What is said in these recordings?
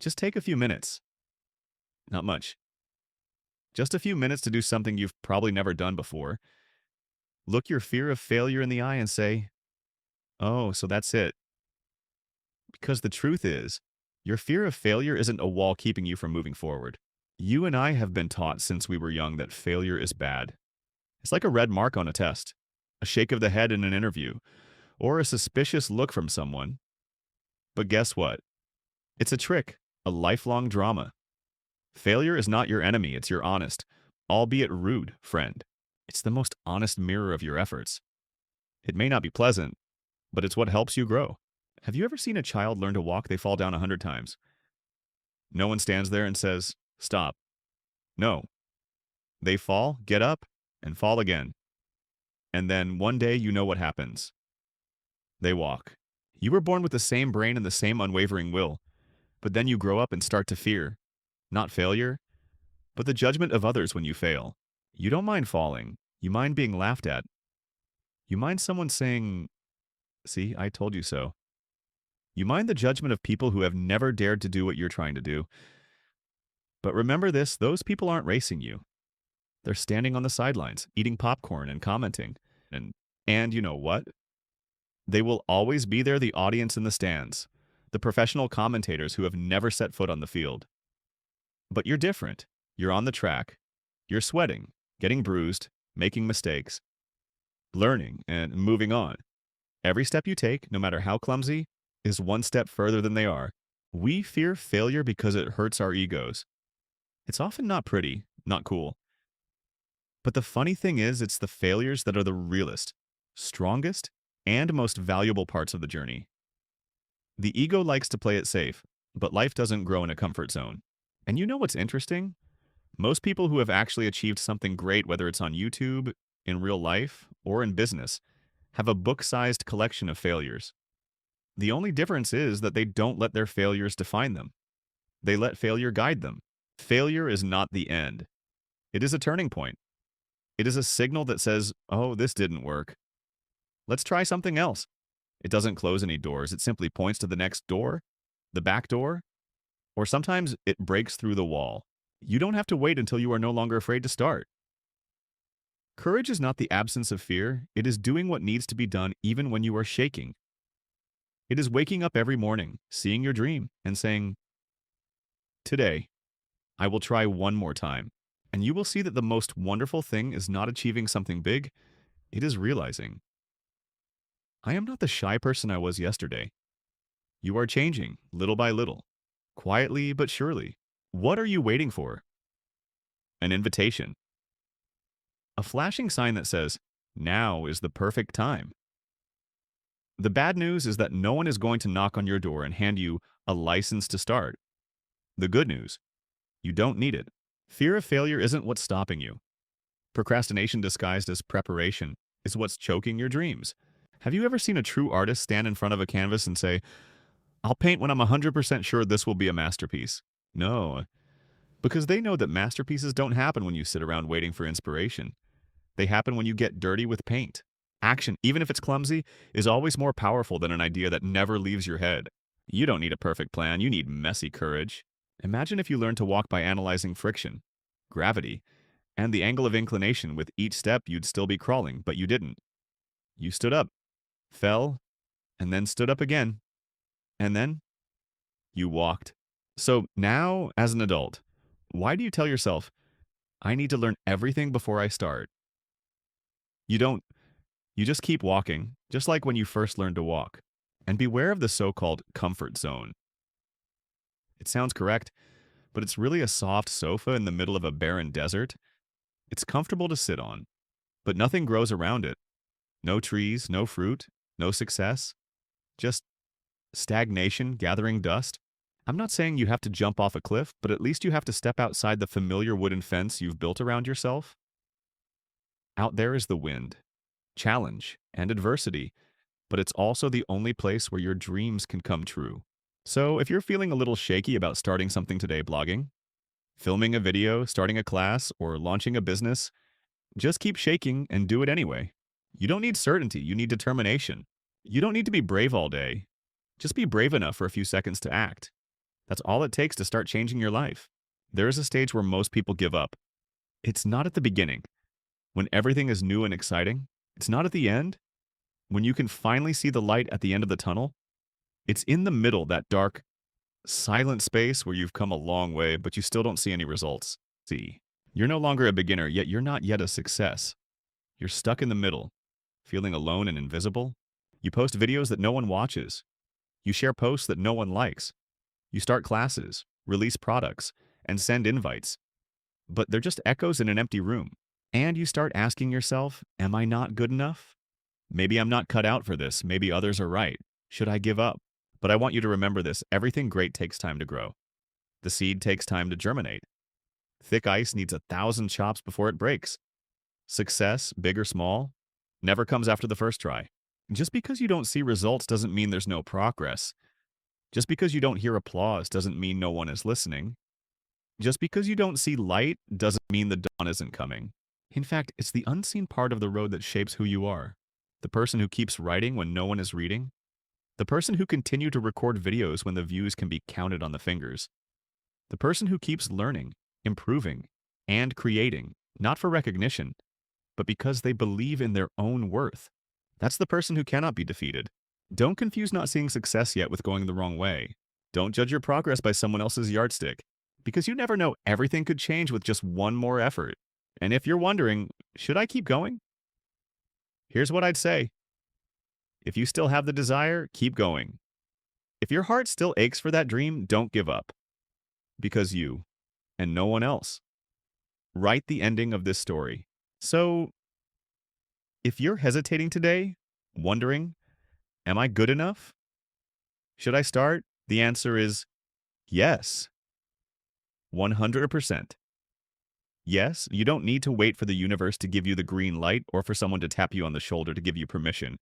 Just take a few minutes. Not much. Just a few minutes to do something you've probably never done before. Look your fear of failure in the eye and say, oh, so that's it. Because the truth is, your fear of failure isn't a wall keeping you from moving forward. You and I have been taught since we were young that failure is bad. It's like a red mark on a test, a shake of the head in an interview, or a suspicious look from someone. But guess what? It's a trick, a lifelong drama. Failure is not your enemy, it's your honest, albeit rude, friend. It's the most honest mirror of your efforts. It may not be pleasant, but it's what helps you grow. Have you ever seen a child learn to walk they fall down 100 times? No one stands there and says, stop. No. They fall, get up, and fall again. And then one day you know what happens. They walk. You were born with the same brain and the same unwavering will, but then you grow up and start to fear, not failure, but the judgment of others when you fail. You don't mind falling. You mind being laughed at. You mind someone saying, see, I told you so. You mind the judgment of people who have never dared to do what you're trying to do. But remember this, those people aren't racing you. They're standing on the sidelines, eating popcorn and commenting. And you know what? They will always be there, the audience in the stands, the professional commentators who have never set foot on the field. But you're different. You're on the track. You're sweating, getting bruised, making mistakes, learning, and moving on. Every step you take, no matter how clumsy, is one step further than they are. We fear failure because it hurts our egos. It's often not pretty, not cool. But the funny thing is, it's the failures that are the realest, strongest, and most valuable parts of the journey. The ego likes to play it safe, but life doesn't grow in a comfort zone. And you know what's interesting? Most people who have actually achieved something great, whether it's on YouTube, in real life, or in business, have a book-sized collection of failures. The only difference is that they don't let their failures define them. They let failure guide them. Failure is not the end. It is a turning point. It is a signal that says, oh, this didn't work. Let's try something else. It doesn't close any doors. It simply points to the next door, the back door, or sometimes it breaks through the wall. You don't have to wait until you are no longer afraid to start. Courage is not the absence of fear. It is doing what needs to be done even when you are shaking. It is waking up every morning, seeing your dream, and saying, today, I will try one more time. And you will see that the most wonderful thing is not achieving something big. It is realizing, I am not the shy person I was yesterday. You are changing, little by little, quietly but surely. What are you waiting for? An invitation. A flashing sign that says, now is the perfect time. The bad news is that no one is going to knock on your door and hand you a license to start. The good news, you don't need it. Fear of failure isn't what's stopping you. Procrastination disguised as preparation is what's choking your dreams. Have you ever seen a true artist stand in front of a canvas and say, I'll paint when I'm 100% sure this will be a masterpiece? No, because they know that masterpieces don't happen when you sit around waiting for inspiration. They happen when you get dirty with paint. Action, even if it's clumsy, is always more powerful than an idea that never leaves your head. You don't need a perfect plan, you need messy courage. Imagine if you learned to walk by analyzing friction, gravity, and the angle of inclination. With each step, you'd still be crawling, but you didn't. You stood up, fell, and then stood up again. And then you walked. So now, as an adult, why do you tell yourself, I need to learn everything before I start? You don't. You just keep walking, just like when you first learned to walk. And beware of the so-called comfort zone. It sounds correct, but it's really a soft sofa in the middle of a barren desert. It's comfortable to sit on, but nothing grows around it. No trees, no fruit, no success. Just stagnation gathering dust. I'm not saying you have to jump off a cliff, but at least you have to step outside the familiar wooden fence you've built around yourself. Out there is the wind, challenge, and adversity, but it's also the only place where your dreams can come true. So if you're feeling a little shaky about starting something today, blogging, filming a video, starting a class, or launching a business, just keep shaking and do it anyway. You don't need certainty, you need determination. You don't need to be brave all day. Just be brave enough for a few seconds to act. That's all it takes to start changing your life. There is a stage where most people give up. It's not at the beginning, when everything is new and exciting. It's not at the end, when you can finally see the light at the end of the tunnel. It's in the middle, that dark, silent space where you've come a long way, but you still don't see any results. See, you're no longer a beginner, yet you're not yet a success. You're stuck in the middle, feeling alone and invisible. You post videos that no one watches. You share posts that no one likes. You start classes, release products, and send invites. But they're just echoes in an empty room. And you start asking yourself, am I not good enough? Maybe I'm not cut out for this. Maybe others are right. Should I give up? But I want you to remember this. Everything great takes time to grow. The seed takes time to germinate. Thick ice needs 1,000 chops before it breaks. Success, big or small, never comes after the first try. Just because you don't see results doesn't mean there's no progress. Just because you don't hear applause doesn't mean no one is listening. Just because you don't see light doesn't mean the dawn isn't coming. In fact, it's the unseen part of the road that shapes who you are. The person who keeps writing when no one is reading. The person who continues to record videos when the views can be counted on the fingers. The person who keeps learning, improving, and creating, not for recognition, but because they believe in their own worth. That's the person who cannot be defeated. Don't confuse not seeing success yet with going the wrong way. Don't judge your progress by someone else's yardstick, because you never know, everything could change with just one more effort. And if you're wondering, should I keep going? Here's what I'd say. If you still have the desire, keep going. If your heart still aches for that dream, don't give up. Because you, and no one else, write the ending of this story. So, if you're hesitating today, wondering, am I good enough? Should I start? The answer is yes. 100%. Yes, you don't need to wait for the universe to give you the green light or for someone to tap you on the shoulder to give you permission.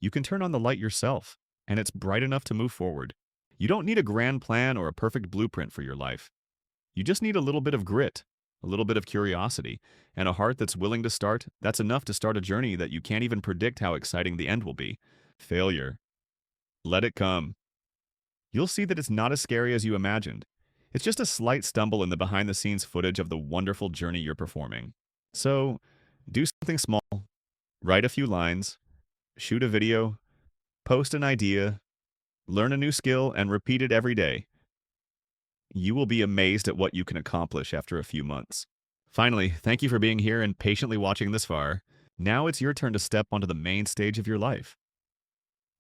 You can turn on the light yourself, and it's bright enough to move forward. You don't need a grand plan or a perfect blueprint for your life. You just need a little bit of grit, a little bit of curiosity, and a heart that's willing to start. That's enough to start a journey that you can't even predict how exciting the end will be. Failure. Let it come. You'll see that it's not as scary as you imagined. It's just a slight stumble in the behind-the-scenes footage of the wonderful journey you're performing. So, do something small, write a few lines, shoot a video, post an idea, learn a new skill, and repeat it every day. You will be amazed at what you can accomplish after a few months. Finally, thank you for being here and patiently watching this far. Now it's your turn to step onto the main stage of your life.